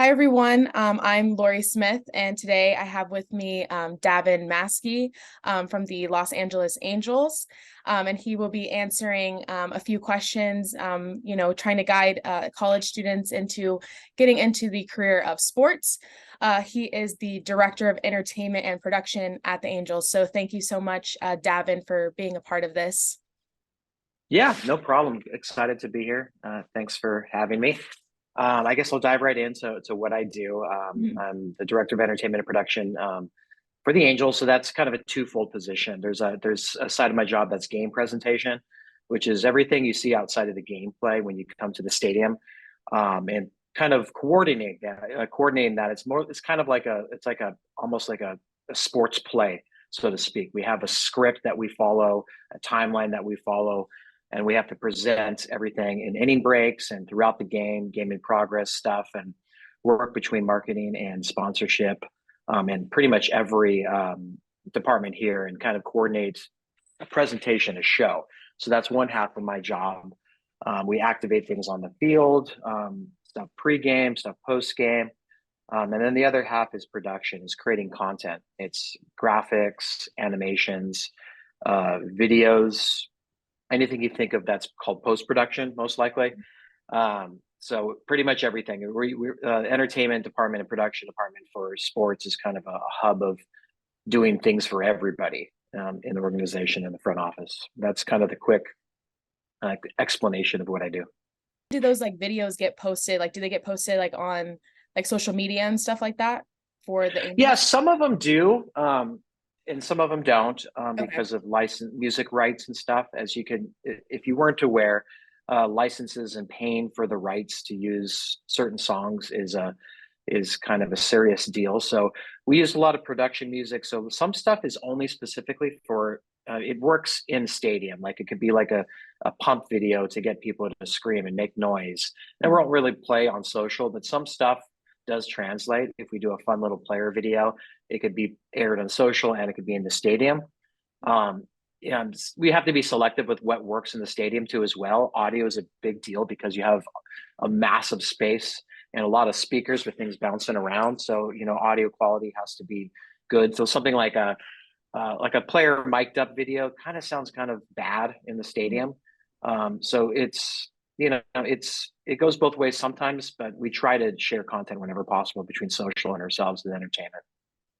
Hi, everyone. I'm Lori Smith, and today I have with me Davin Maske from the Los Angeles Angels. And he will be answering a few questions, trying to guide college students into getting into the career of sports. He is the Director of Entertainment and Production at the Angels. So thank you so much, Davin, for being a part of this. Yeah, no problem. Excited to be here. Thanks for having me. I guess I'll dive right into what I do. Mhm. I'm the director of entertainment and production for the Angels, so that's kind of a twofold position. There's a side of my job that's game presentation, which is everything you see outside of the gameplay when you come to the stadium, and kind of coordinating that. It's kind of like a almost like a sports play, so to speak. We have a script that we follow, a timeline that we follow, and we have to present everything in inning breaks and throughout the game in progress stuff, and work between marketing and sponsorship, and pretty much every department here, and kind of coordinate a presentation, a show. So that's one half of my job. We activate things on the field, stuff pregame, stuff postgame. And then the other half is production, is creating content. It's graphics, animations, videos, anything you think of that's called post production, most likely. So pretty much everything. Entertainment department and production department for sports is kind of a hub of doing things for everybody in the organization in the front office. That's kind of the quick explanation of what I do. Do those like videos get posted? Like, do they get posted like on like social media and stuff like that for the Yeah, Angels? some of them do, and some of them don't, Okay. because of license music rights and stuff. As you can, if you weren't aware, licenses and paying for the rights to use certain songs is kind of a serious deal. So we use a lot of production music. So some stuff is only specifically for. It works in stadium, like it could be like a pump video to get people to scream and make noise. And we Mhm. won't really play on social, but some stuff does translate. If we do a fun little player video, it could be aired on social and it could be in the stadium. Um, and we have to be selective with what works in the stadium too as well. Audio is a big deal because you have a massive space and a lot of speakers with things bouncing around. So audio quality has to be good. So something like a player mic'd up video kind of sounds kind of bad in the stadium. So it goes both ways sometimes, but we try to share content whenever possible between social and ourselves and entertainment.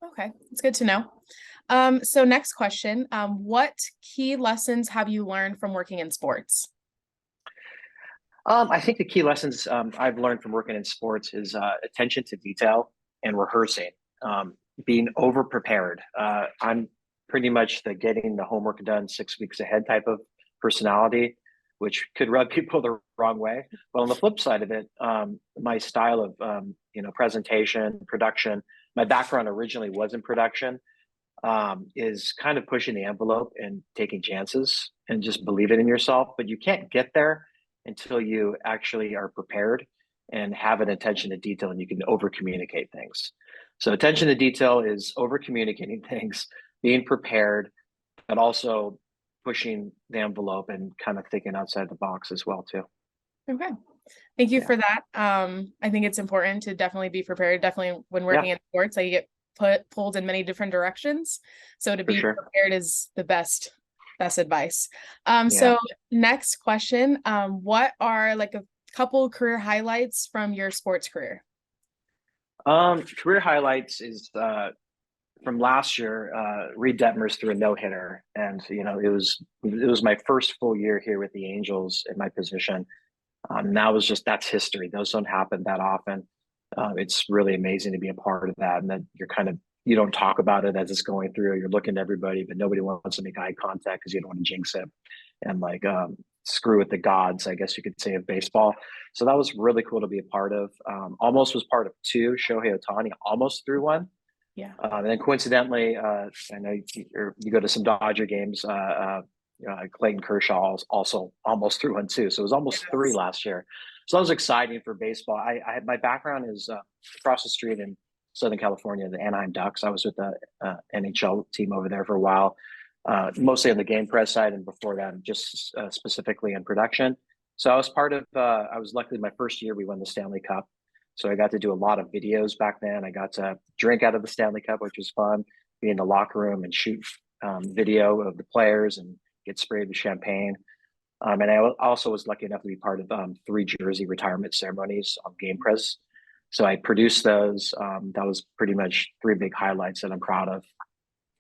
Okay, it's good to know. So next question, what key lessons have you learned from working in sports? I think the key lessons I've learned from working in sports is attention to detail and rehearsing, being over prepared. I'm pretty much the getting the homework done 6 weeks ahead type of personality, which could rub people the wrong way. But on the flip side of it, my style of presentation, production, my background originally was in production, is kind of pushing the envelope and taking chances and just believe it in yourself. But you can't get there until you actually are prepared and have an attention to detail, and you can over communicate things. So attention to detail is over communicating things, being prepared, but also pushing the envelope and kind of thinking outside the box as well too. Okay, thank you Yeah. for that. I think it's important to definitely be prepared, definitely when Yeah, working in sports, like you get pulled in many different directions. So to for be sure. prepared is the best advice. Yeah. So next question, what are like a couple career highlights from your sports career? Career highlights is from last year. Reed Detmers threw a no hitter, and it was my first full year here with the Angels in my position. That was that's history. Those don't happen that often. It's really amazing to be a part of that, and that you don't talk about it as it's going through. You're looking at everybody, but nobody wants to make eye contact because you don't want to jinx it and screw with the gods, I guess you could say, of baseball. So that was really cool to be a part of. Almost was part of two. Shohei Ohtani almost threw one. Yeah. And then coincidentally, I know you go to some Dodger games. Clayton Kershaw also almost threw one too. So it was almost three Yes. last year. So that was exciting for baseball. I had my background is across the street in Southern California, the Anaheim Ducks. I was with the NHL team over there for a while, mostly on the game press side, and before that, just specifically in production. So I was part of. I was luckily my first year we won the Stanley Cup. So I got to do a lot of videos back then. I got to drink out of the Stanley Cup, which was fun, be in the locker room and shoot video of the players and get sprayed with champagne. And I also was lucky enough to be part of 3 jersey retirement ceremonies on Game Press. So I produced those. That was pretty much 3 big highlights that I'm proud of.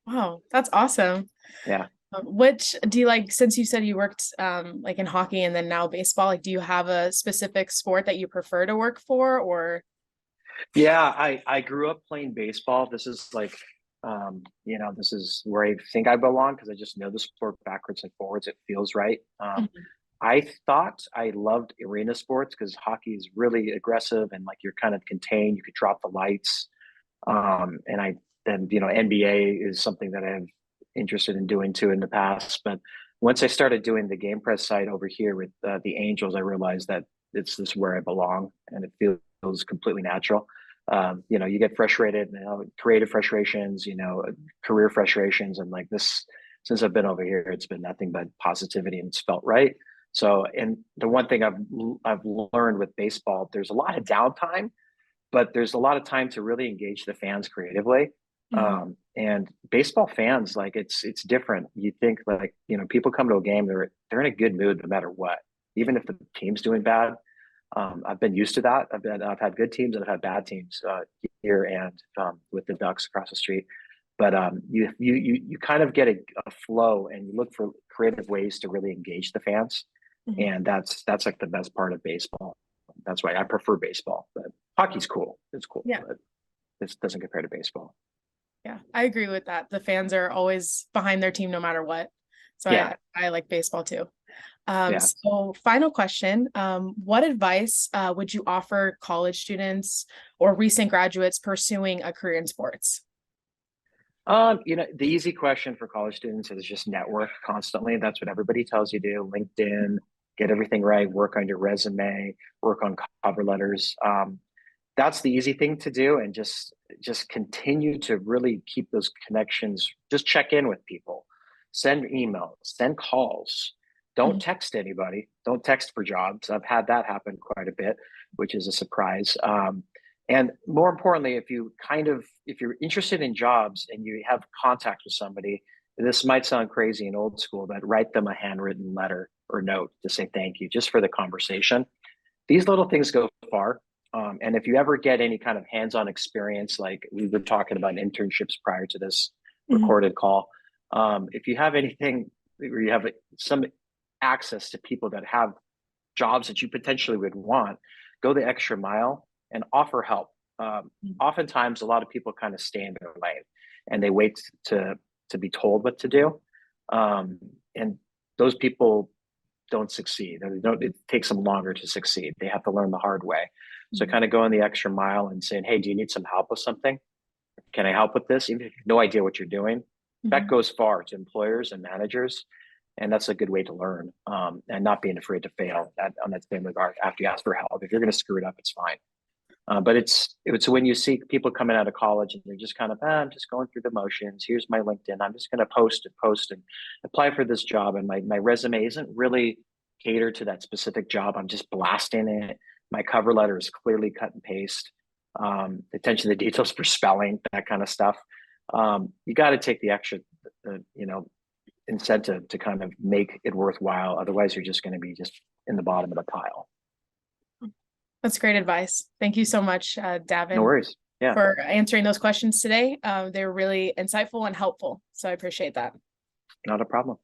Wow, that's awesome. Yeah. Which do you like, since you said you worked like in hockey and then now baseball, like do you have a specific sport that you prefer to work for or? Yeah, I grew up playing baseball. This is like, this is where I think I belong because I just know the sport backwards and forwards. It feels right. Mhm. I thought I loved arena sports because hockey is really aggressive and like you're kind of contained. You could drop the lights. And NBA is something that I'm interested in doing too in the past. But once I started doing the game press side over here with the Angels, I realized that it's this where I belong, and it feels completely natural. You get frustrated, creative frustrations, career frustrations, and like this. Since I've been over here, it's been nothing but positivity, and it's felt right. So, and the one thing I've learned with baseball, there's a lot of downtime, but there's a lot of time to really engage the fans creatively. Mhm. And baseball fans, like it's different. You think like, people come to a game, they're in a good mood no matter what, even if the team's doing bad. I've been used to that. I've had good teams and I've had bad teams here and with the Ducks across the street. But you kind of get a flow and you look for creative ways to really engage the fans, Mhm. and that's like the best part of baseball. That's why I prefer baseball. But hockey's cool. It's cool, Yeah. but this doesn't compare to baseball. Yeah, I agree with that. The fans are always behind their team no matter what. So Yeah, I like baseball too. yeah. So final question, what advice would you offer college students or recent graduates pursuing a career in sports? The easy question for college students is just network constantly. That's what everybody tells you to do. LinkedIn, get everything right, work on your resume, work on cover letters. That's the easy thing to do, and just continue to really keep those connections. Just check in with people, send emails, send calls. Don't Mhm. text anybody. Don't text for jobs. I've had that happen quite a bit, which is a surprise. And more importantly, if you're interested in jobs and you have contact with somebody, this might sound crazy and old school, but write them a handwritten letter or note to say thank you just for the conversation. These little things go far. And if you ever get any kind of hands-on experience, like we were talking about internships prior to this Mhm. recorded call, if you have anything where you have some access to people that have jobs that you potentially would want, go the extra mile and offer help. Oftentimes, a lot of people kind of stay in their lane and they wait to be told what to do, and those people don't succeed. They don't, it takes them longer to succeed. They have to learn the hard way. So Mhm. kind of going the extra mile and saying, hey, do you need some help with something? Can I help with this? Even if you have no idea what you're doing, that Mhm. goes far to employers and managers. And that's a good way to learn, and not being afraid to fail on that same regard after you ask for help. If you're going to screw it up, it's fine. But it's when you see people coming out of college and they're just kind of, I'm just going through the motions. Here's my LinkedIn. I'm just going to post and apply for this job. And my resume isn't really catered to that specific job. I'm just blasting it. My cover letter is clearly cut and paste. Attention to details for spelling, that kind of stuff. You got to take the extra, incentive to kind of make it worthwhile. Otherwise, you're just going to be just in the bottom of the pile. That's great advice. Thank you so much, No Davin, worries. Yeah, for answering those questions today. They were really insightful and helpful. So I appreciate that. not a problem.